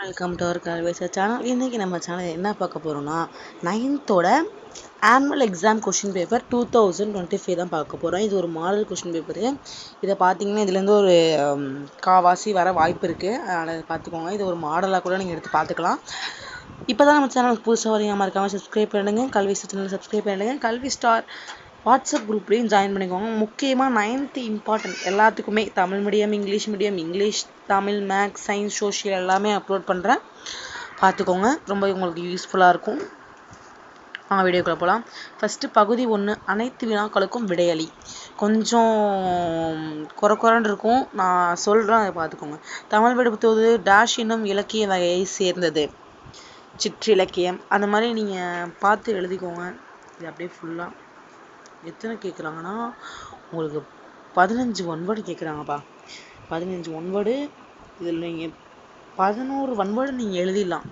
Welcome to our கல்வேசர் channel. இன்றைக்கி நம்ம சேனல் என்ன பார்க்க போகிறோம்னா 9th annual exam question paper 2025 தான் பார்க்க போகிறோம். இது ஒரு மாடல் கொஷின் பேப்பரு. இதை பார்த்தீங்கன்னா இதுலேருந்து ஒரு காவாசி வர வாய்ப்பு இருக்குது. அதனால் பார்த்துக்கோங்க. இது ஒரு மாடலாக கூட நீங்கள் எடுத்து பார்த்துக்கலாம். இப்போ தான் நம்ம சேனலுக்கு புதுசாக வரீங்க, மறக்காமல் சப்ஸ்கிரைப் பண்ணுங்கள். கல்வேசர் சேனல் சப்ஸ்கிரைப் பண்ணுங்கள். கல்வி ஸ்டார் வாட்ஸ்அப் குரூப்லேயும் ஜாயின் பண்ணிக்கோங்க. முக்கியமாக 9th இம்பார்ட்டன்ட் எல்லாத்துக்குமே Tamil medium, English, Tamil, maths, science, social எல்லாமே அப்லோட் பண்ணுறேன். பார்த்துக்கோங்க, ரொம்ப உங்களுக்கு யூஸ்ஃபுல்லாக இருக்கும். வீடியோக்குள்ளே போகலாம். ஃபஸ்ட்டு பகுதி 1 அனைத்து வினாக்களுக்கும் விடையளி. கொஞ்சம் குறைன்னு இருக்கும், நான் சொல்கிறேன், அதை பார்த்துக்கோங்க. தமிழ் விடுபடுத்துவது டேஷ் என்னும் இலக்கிய வகையை சேர்ந்தது. சிற்றிலக்கியம். அந்த மாதிரி நீங்கள் பார்த்து எழுதிக்கோங்க. இது அப்படியே ஃபுல்லாக எத்தனை கேட்குறாங்கன்னா உங்களுக்கு 15 ஒன்வேர்டு கேட்குறாங்கப்பா. 15 ஒன்வேர்டு. இதில் நீங்கள் 11 ஒன்வேர்டு நீங்கள் எழுதிடலாம்.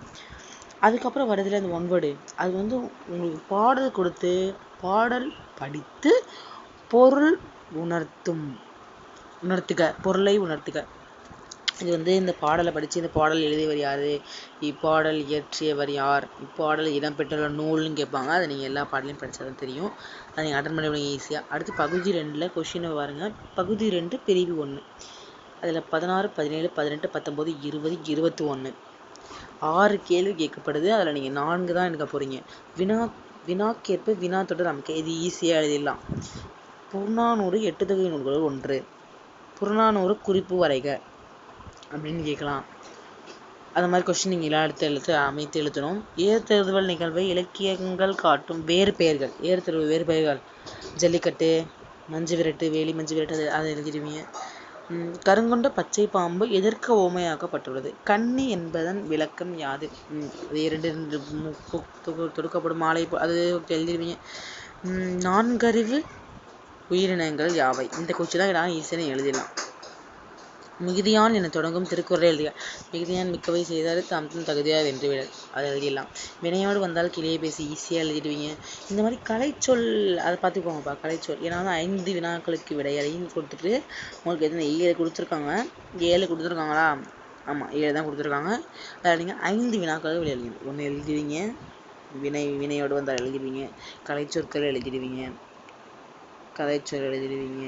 அதுக்கப்புறம் வருதில்ல அந்த ஒன்வேர்டு, அது வந்து உங்களுக்கு பாடல் கொடுத்து பாடல் படித்து பொருள் பொருளை உணர்த்துக. இது வந்து இந்த பாடலை படித்து இந்த பாடல் எழுதியவர் யார், இப்பாடல் இயற்றியவர் யார், இப்பாடல் இடம்பெற்றுள்ள நூல்னு கேட்பாங்க. அதை நீங்கள் எல்லா பாடலையும் படித்தா தான் தெரியும். அதை நீங்கள் அட்டன் பண்ணி ஈஸியாக. அடுத்து பகுதி 2 கொஷினை பாருங்கள். பகுதி 2 பிரிவு 1. அதில் 16, 17, 18, 19, 20, 21 6 கேள்வி கேட்கப்படுது. அதில் நீங்கள் 4 தான் எடுக்க போகிறீங்க. வினாக்கேற்ப வினா தொடர் அமைக்க. இது ஈஸியாக எழுதிடலாம். புறநானூறு 8 தொகை நூல்கள் 1. புறநானூறு குறிப்பு வரைக அப்படின்னு கேட்கலாம். அந்த மாதிரி கொஸ்டின் நீங்கள் எல்லா அமைத்து எழுதணும். ஏறுதழுவுதல் நிகழ்வை இலக்கியங்கள் காட்டும் வேறு பெயர்கள். ஏறுதழுவுதல் வேறு பெயர்கள்: ஜல்லிக்கட்டு, மஞ்சு விரட்டு, வேலி மஞ்சு விரட்டு, அதை எழுதிடுவீங்க. கருங்கொண்ட பச்சை பாம்பு எதற்கு ஓமையாக்கப்பட்டுள்ளது? கன்னி என்பதன் விளக்கம் யாது? அது 2 தொடுக்கப்படும் மாலை, அது எழுதிடுவீங்க. 4 உயிரினங்கள் யாவை? இந்த கொஸ்டின் தான் நான் ஈஸியாக எழுதிடலாம். மிகுதியான் என தொடங்கும் திருக்குறளை எழுதுக. மிகுதியான் மிக்கவை செய்தால் தாம் தகுதியாக வென்று விட, அதை எழுதிடலாம். வினையோடு வந்தால் கிளியை பேசி, ஈஸியாக எழுதிடுவீங்க. இந்த மாதிரி கலைச்சொல் அதை பார்த்துக்கோங்கப்பா. கலைச்சொல் ஏன்னா 5 வினாக்களுக்கு விடையறைன்னு கொடுத்துட்டு உங்களுக்கு எத்தனை 7 கொடுத்துருக்காங்க. 7 கொடுத்துருக்காங்களா? ஆமாம், 7 தான் கொடுத்துருக்காங்க. அதில் நீங்கள் 5 வினாக்களுக்கு விடை எழுதிங்க. 1 எழுதிடுவீங்க, வினையோடு வந்தால் எழுதிடுவீங்க, கலைச்சொற்கள் எழுதிடுவீங்க, கதைச்சொல் எழுதிடுவீங்க.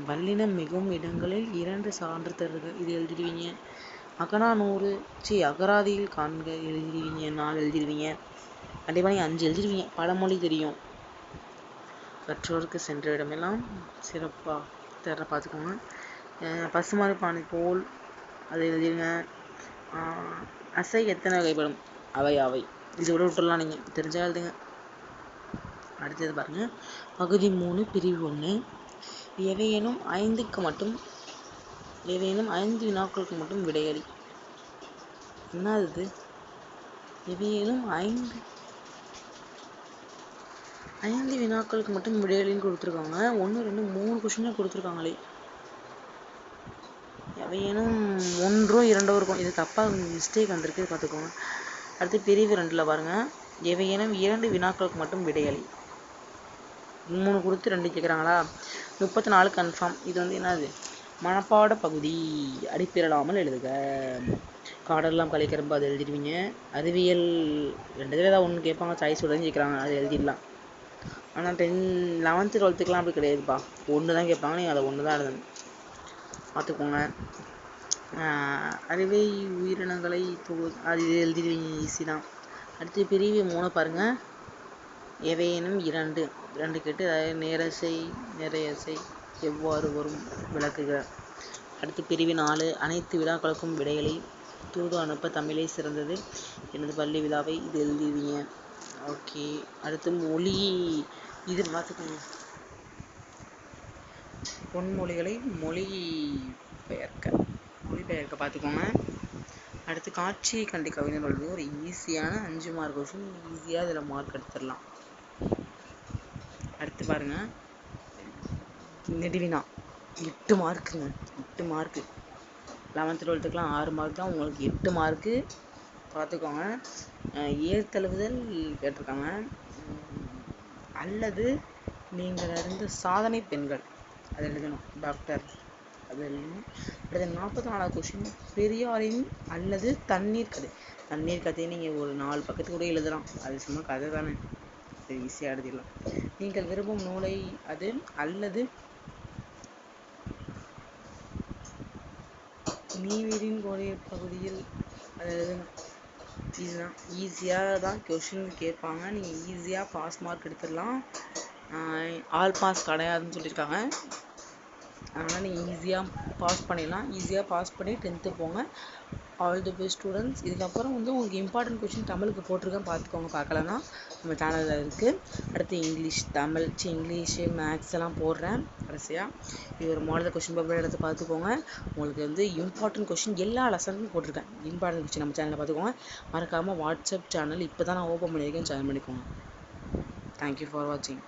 வல்லினம் மிகவும் இடங்களில் 2 சான்று தருக, இது எழுதிடுவீங்க. அகராதியில் காண்க எழுதிடுவீங்க. 4 எழுதிடுவீங்க. கண்டிப்பாக நீங்கள் 5 எழுதிடுவீங்க. பழமொழி தெரியும். கற்றோருக்கு சென்ற இடமெல்லாம் சிறப்பாக தர பார்த்துக்கோங்க. பசுமாறு பானை போல், அதை எழுதிடுங்க. அசை எத்தனை வகைப்படும்? அவை. இது விட்டுடலாம், நீங்கள் தெரிஞ்சால் எழுதுங்க. அடுத்தது பாருங்க. பகுதி 3 பிரிவு 1. எவையேனும் 5 வினாக்களுக்கு மட்டும் விடையளி. என்ன இது? எவையேனும் 5 வினாக்களுக்கு மட்டும் விடையளின்னு கொடுத்துருக்காங்க. 1, 2, 3 கொஸ்டின் கொடுத்துருக்காங்களே. எவையேனும் 1 2 இருக்கும். இது தப்பாக மிஸ்டேக் வந்திருக்கு, பார்த்துக்கோங்க. அடுத்து பிரிவு 2 பாருங்க. எவையேனும் 2 வினாக்களுக்கு மட்டும் விடையளி. 3 கொடுத்து 2 கேட்குறாங்களா? 34 கன்ஃபார்ம். இது வந்து என்னது? மனப்பாட பகுதி. அடிப்பிரலாமல் எழுதுக. காடெல்லாம் கலைக்கிறப்ப அதை எழுதிடுவீங்க. அறிவியல் 2 ஏதாவது 1 கேட்பாங்க, சாய்ஸ் உடனே கேட்குறாங்க, அதை எழுதிடலாம். ஆனால் 11th 12th அப்படி கிடையாதுப்பா. 1 தான் கேட்பாங்க, நீங்கள் அதை 1 தான் எழுதணும், பார்த்துக்கோங்க. அறிவை உயிரினங்களை அது எழுதிடுவீங்க, ஈஸி தான். அடுத்து பிரிவு 3 பாருங்கள். எவையேனும் 2 கேட்டு நேரசை நிறையசை எவ்வாறு வரும் விளக்குக. அடுத்து பிரிவு 4 அனைத்து விழாக்களுக்கும் விடைகளை. தூது அனுப்ப தமிழை சிறந்தது, எனது பள்ளி விழாவை, இது எழுதிடுவீங்க. ஓகே. அடுத்து மொழி, இது பார்த்துக்கோங்க. பொன்மொழிகளை மொழிபெயர்க்க பார்த்துக்கோங்க. அடுத்து காட்சியை கண்டு கவிஞர் எழுது. ஒரு ஈஸியான 5 மார்க் கொஸ்டின், ஈஸியாக இதில் மார்க் எடுத்துடலாம். அடுத்து பாருங்க. நெடுவினா 8 மார்க்குங்க. 8 மார்க்கு. 11th 12th 6 மார்க் தான், உங்களுக்கு 8 மார்க்கு, பார்த்துக்கோங்க. ஏறுதழுவுதல் கேட்டிருக்காங்க. அல்லது நீங்கள் அறிந்த சாதனை பெண்கள், அதை எழுதணும். டாக்டர் அது எழுதணும். அடுத்து 44வது கொஸ்டின், பெரியாரின் அல்லது தண்ணீர் கதை. தண்ணீர் கதையை நீங்கள் ஒரு 4 பக்கத்து கூட எழுதலாம், அது சும்மா கதை தானே, அது ஈஸியாக எழுதிடலாம். நீங்கள் விரும்பும் நூலை அது அல்லது நீவிரின் கோடிய பகுதியில் அது எழுதணும். இதுதான் ஈஸியாக தான் கொஷின் கேட்பாங்க, நீங்கள் ஈஸியாக பாஸ் மார்க் எடுத்துடலாம். ஆல் பாஸ் கிடையாதுன்னு சொல்லியிருக்காங்க, அதனால் நீங்கள் ஈஸியாக பாஸ் பண்ணிடலாம். ஈஸியாக பாஸ் பண்ணி 10th போங்க. All the best students. இதுக்கப்புறம் வந்து உங்களுக்கு இம்பார்ட்டன்ட் கொஷின் தமிழுக்கு போட்டிருக்கேன், பார்த்துக்கோங்க. பார்க்கலன்னா நம்ம சேனலில் இருக்குது. அடுத்து இங்கிலீஷ், தமிழ், இங்கிலீஷு, மேக்ஸ் எல்லாம் போடுறேன் கடைசியாக. இது ஒரு மாடல் கொஷின் பேப்பர் எடுத்து பார்த்துக்கோங்க. உங்களுக்கு வந்து இம்பார்ட்டன்ட் கொஷின் எல்லா லெசனுக்கும் போட்டிருக்கேன். இம்பார்ட்டன்ட் கொஷின் நம்ம சேனலில் பார்த்துக்கோங்க. மறக்காமல் வாட்ஸ்அப் சேனல் இப்போ தான் நான் ஓப்பன் பண்ணியிருக்கேன், ஜாயின் பண்ணிக்கோங்க. தேங்க்யூ ஃபார் வாட்சிங்.